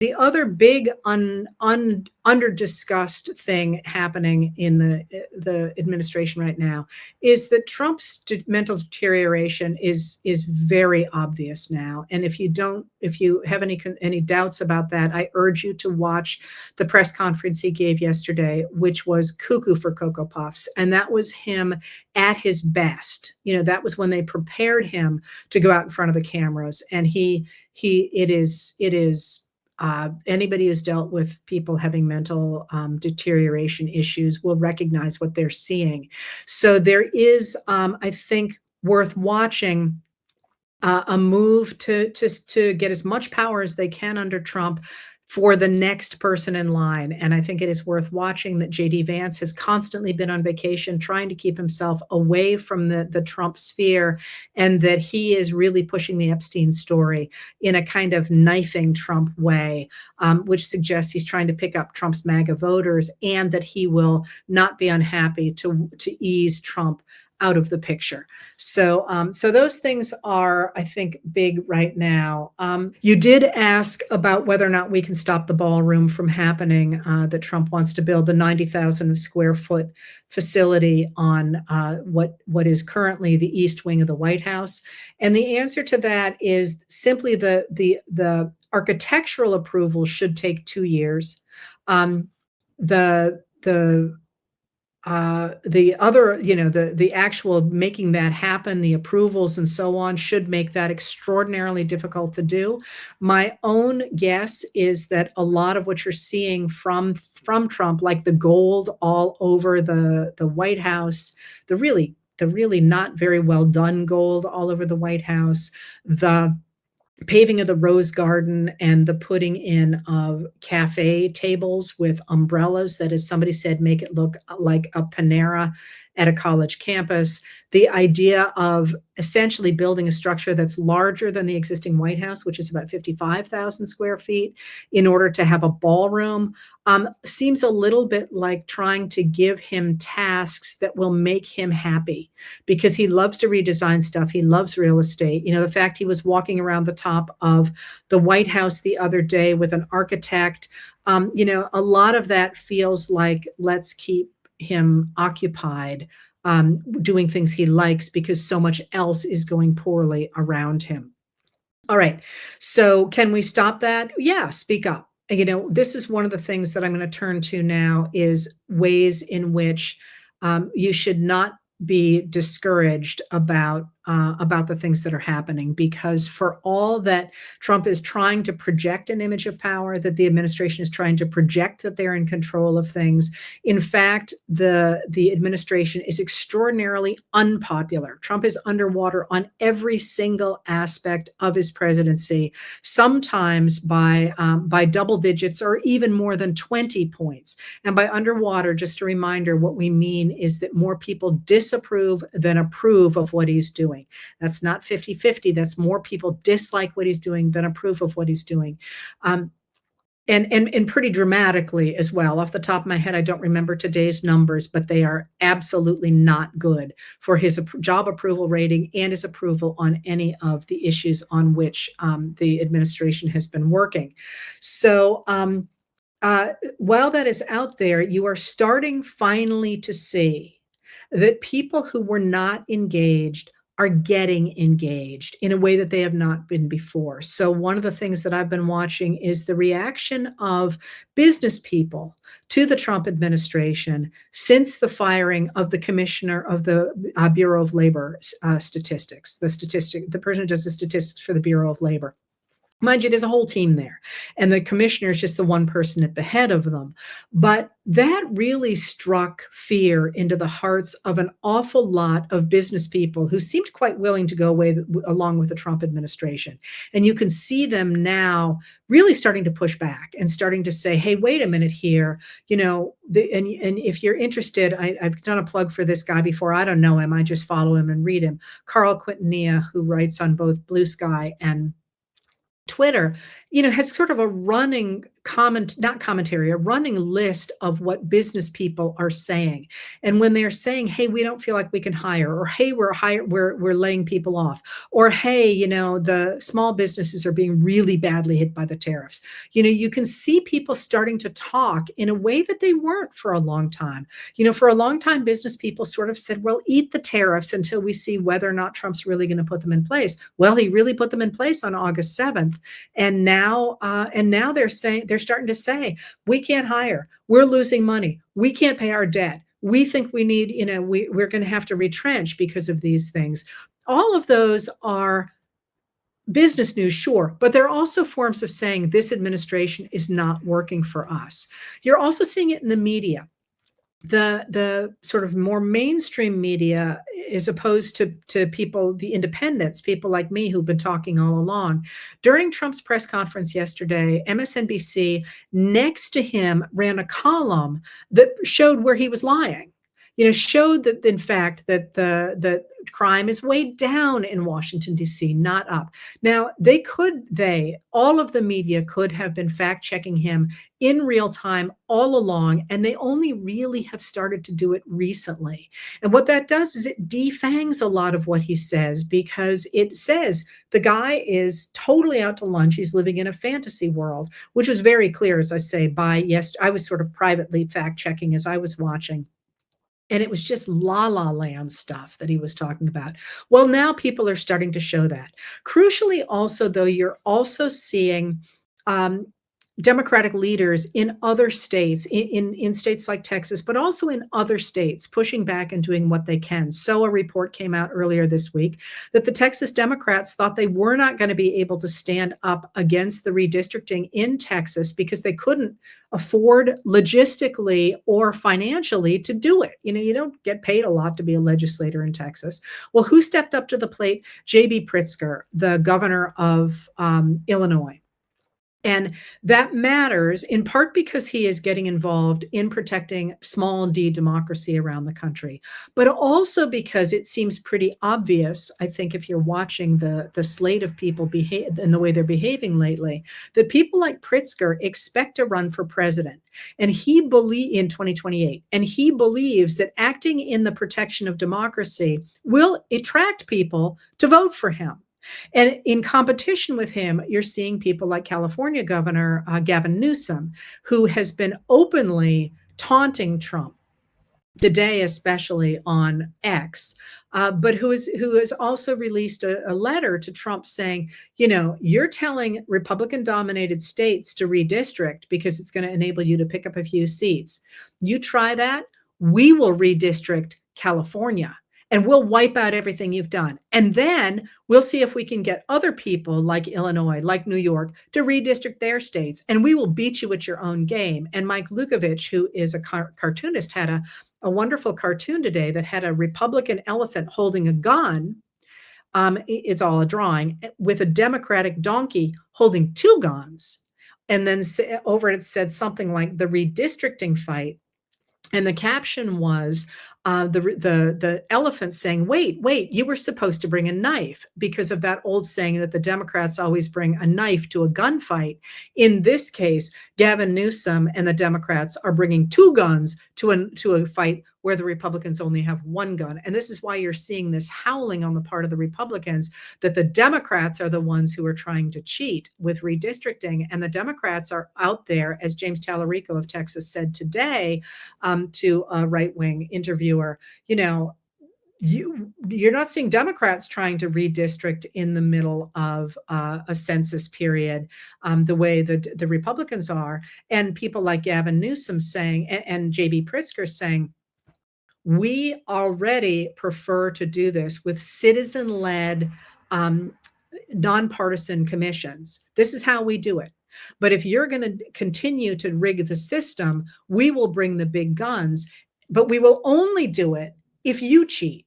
The other big under discussed thing happening in the administration right now is that Trump's mental deterioration is very obvious now. And if you have any doubts about that, I urge you to watch the press conference he gave yesterday, which was cuckoo for Cocoa Puffs, and that was him at his best. That was when they prepared him to go out in front of the cameras, and it is anybody who's dealt with people having mental deterioration issues will recognize what they're seeing. So there is, I think, worth watching a move to get as much power as they can under Trump for the next person in line. And I think it is worth watching that JD Vance has constantly been on vacation trying to keep himself away from the Trump sphere, and that he is really pushing the Epstein story in a kind of knifing Trump way, which suggests he's trying to pick up Trump's MAGA voters, and that he will not be unhappy to ease Trump out of the picture. So those things are, I think, big right now. You did ask about whether or not we can stop the ballroom from happening, that Trump wants to build the 90,000 square foot facility on what is currently the east wing of the White House. And the answer to that is simply the architectural approval should take 2 years. The other, the actual making that happen, the approvals and so on, should make that extraordinarily difficult to do. My own guess is that a lot of what you're seeing from Trump, like the gold all over the White House, the really not very well done gold all over the White House, the paving of the Rose Garden, and the putting in of cafe tables with umbrellas that, as somebody said, make it look like a Panera at a college campus. The idea of essentially building a structure that's larger than the existing White House, which is about 55,000 square feet, in order to have a ballroom, seems a little bit like trying to give him tasks that will make him happy, because he loves to redesign stuff. He loves real estate. The fact he was walking around the top of the White House the other day with an architect, a lot of that feels like, let's keep him occupied, doing things he likes, because so much else is going poorly around him. All right. So can we stop that? Yeah, speak up. This is one of the things that I'm going to turn to now, is ways in which you should not be discouraged about the things that are happening, because for all that Trump is trying to project an image of power, that the administration is trying to project that they're in control of things, in fact, the administration is extraordinarily unpopular. Trump is underwater on every single aspect of his presidency, sometimes by double digits or even more than 20 points. And by underwater, just a reminder, what we mean is that more people disapprove than approve of what he's doing. That's not 50-50. That's more people dislike what he's doing than approve of what he's doing. And pretty dramatically as well. Off the top of my head, I don't remember today's numbers, but they are absolutely not good for his job approval rating and his approval on any of the issues on which the administration has been working. So while that is out there, you are starting finally to see that people who were not engaged are getting engaged in a way that they have not been before. So one of the things that I've been watching is the reaction of business people to the Trump administration since the firing of the commissioner of the Bureau of Labor Statistics, the person who does the statistics for the Bureau of Labor. Mind you, there's a whole team there, and the commissioner is just the one person at the head of them. But that really struck fear into the hearts of an awful lot of business people who seemed quite willing to go away along with the Trump administration. And you can see them now really starting to push back and starting to say, hey, wait a minute here. And if you're interested, I've done a plug for this guy before. I don't know him. I just follow him and read him. Carl Quintanilla, who writes on both Blue Sky and Twitter, has sort of a running not commentary, a running list of what business people are saying. And when they're saying, "Hey, we don't feel like we can hire," or "Hey, we're laying people off," or "Hey, the small businesses are being really badly hit by the tariffs." You can see people starting to talk in a way that they weren't for a long time. For a long time, business people sort of said, "Well, eat the tariffs until we see whether or not Trump's really going to put them in place." Well, he really put them in place on August 7th. And now they're starting to say, we can't hire, we're losing money, we can't pay our debt, we think we need, we're going to have to retrench because of these things. All of those are business news, sure, but they're also forms of saying this administration is not working for us. You're also seeing it in the media. The sort of more mainstream media, as opposed to people, the independents, people like me who've been talking all along. During Trump's press conference yesterday, MSNBC next to him ran a column that showed where he was lying. Showed that in fact that the crime is way down in Washington D.C., not up. Now all of the media could have been fact checking him in real time all along, and they only really have started to do it recently. And what that does is it defangs a lot of what he says, because it says the guy is totally out to lunch. He's living in a fantasy world, which was very clear, as I say, I was sort of privately fact checking as I was watching. And it was just la la land stuff that he was talking about. Well, now people are starting to show that. Crucially, also, though, you're also seeing um, Democratic leaders in other states, in states like Texas, but also in other states, pushing back and doing what they can. So a report came out earlier this week that the Texas Democrats thought they were not going to be able to stand up against the redistricting in Texas because they couldn't afford logistically or financially to do it. You don't get paid a lot to be a legislator in Texas. Well, who stepped up to the plate? J.B. Pritzker, the governor of Illinois. And that matters in part because he is getting involved in protecting small d democracy around the country, but also because it seems pretty obvious, I think, if you're watching the slate of people behave and the way they're behaving lately, that people like Pritzker expect to run for president. And in 2028, and he believes that acting in the protection of democracy will attract people to vote for him. And in competition with him, you're seeing people like California Governor Gavin Newsom, who has been openly taunting Trump today, especially on X, but who has also released a letter to Trump saying, you're telling Republican-dominated states to redistrict because it's going to enable you to pick up a few seats. You try that, we will redistrict California. And we'll wipe out everything you've done. And then we'll see if we can get other people like Illinois, like New York, to redistrict their states. And we will beat you at your own game. And Mike Lukovich, who is a cartoonist, had a wonderful cartoon today that had a Republican elephant holding a gun. It's all a drawing, with a Democratic donkey holding two guns. And then over it said something like the redistricting fight. And the caption was the elephant saying, wait, you were supposed to bring a knife, because of that old saying that the Democrats always bring a knife to a gunfight. In this case, Gavin Newsom and the Democrats are bringing two guns to a fight where the Republicans only have one gun. And this is why you're seeing this howling on the part of the Republicans that the Democrats are the ones who are trying to cheat with redistricting. And the Democrats are out there, as James Tallarico of Texas said today to a right-wing interviewer, you're not seeing Democrats trying to redistrict in the middle of a census period the way that the Republicans are. And people like Gavin Newsom saying, and J.B. Pritzker saying, we already prefer to do this with citizen-led, nonpartisan commissions. This is how we do it. But if you're going to continue to rig the system, we will bring the big guns, but we will only do it if you cheat.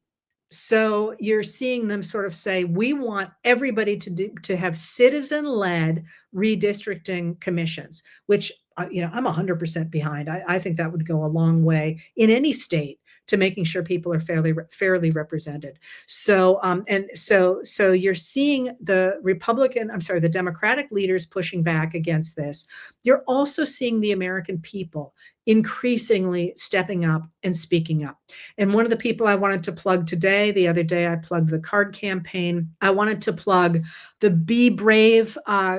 So you're seeing them sort of say, we want everybody to have citizen-led redistricting commissions, which I'm 100% behind. I think that would go a long way in any state to making sure people are fairly represented. So you're seeing the Democratic leaders pushing back against this. You're also seeing the American people increasingly stepping up and speaking up. And one of the people I wanted to plug today, the other day I plugged the card campaign. I wanted to plug the Be Brave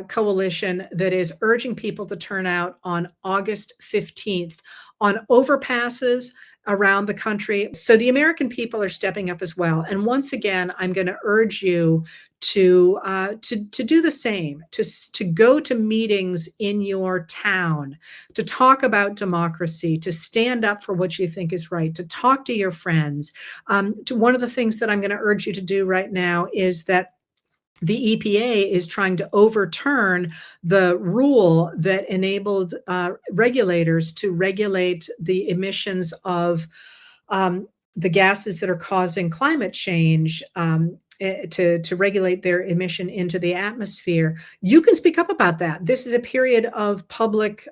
coalition that is urging people to turn out on August 15th on overpasses around the country. So the American people are stepping up as well. And once again, I'm going to urge you to do the same, to go to meetings in your town, to talk about democracy, to stand up for what you think is right, to talk to your friends. One of the things that I'm going to urge you to do right now is that the EPA is trying to overturn the rule that enabled regulators to regulate the emissions of the gases that are causing climate change. To regulate their emission into the atmosphere. You can speak up about that. This is a period of public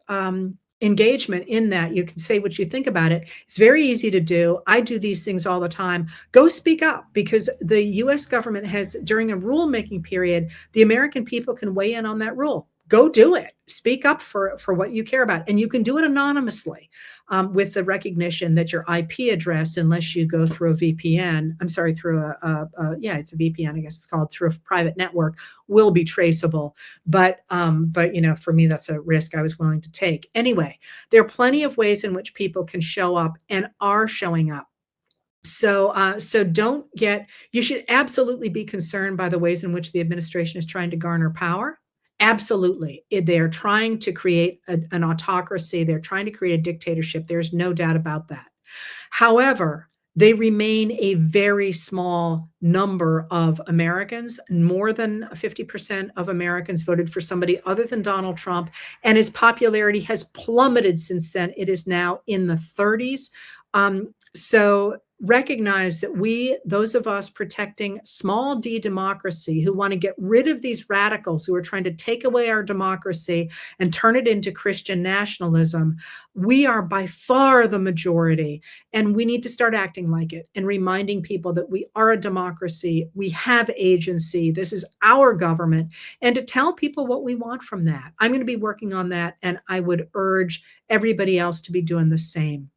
engagement in that. You can say what you think about it. It's very easy to do. I do these things all the time. Go speak up, because the US government has, during a rulemaking period, the American people can weigh in on that rule. Go do it. Speak up for what you care about. And you can do it anonymously with the recognition that your IP address, unless you go through a VPN, I'm sorry, through it's a VPN, I guess it's called, through a private network, will be traceable. But for me, that's a risk I was willing to take. Anyway, there are plenty of ways in which people can show up and are showing up. So you should absolutely be concerned by the ways in which the administration is trying to garner power. Absolutely. They're trying to create an autocracy. They're trying to create a dictatorship. There's no doubt about that. However, they remain a very small number of Americans. More than 50% of Americans voted for somebody other than Donald Trump, and his popularity has plummeted since then. It is now in the 30s. So recognize that those of us protecting small d democracy, who want to get rid of these radicals who are trying to take away our democracy and turn it into Christian nationalism, we are by far the majority. And we need to start acting like it and reminding people that we are a democracy. We have agency. This is our government. And to tell people what we want from that. I'm going to be working on that. And I would urge everybody else to be doing the same.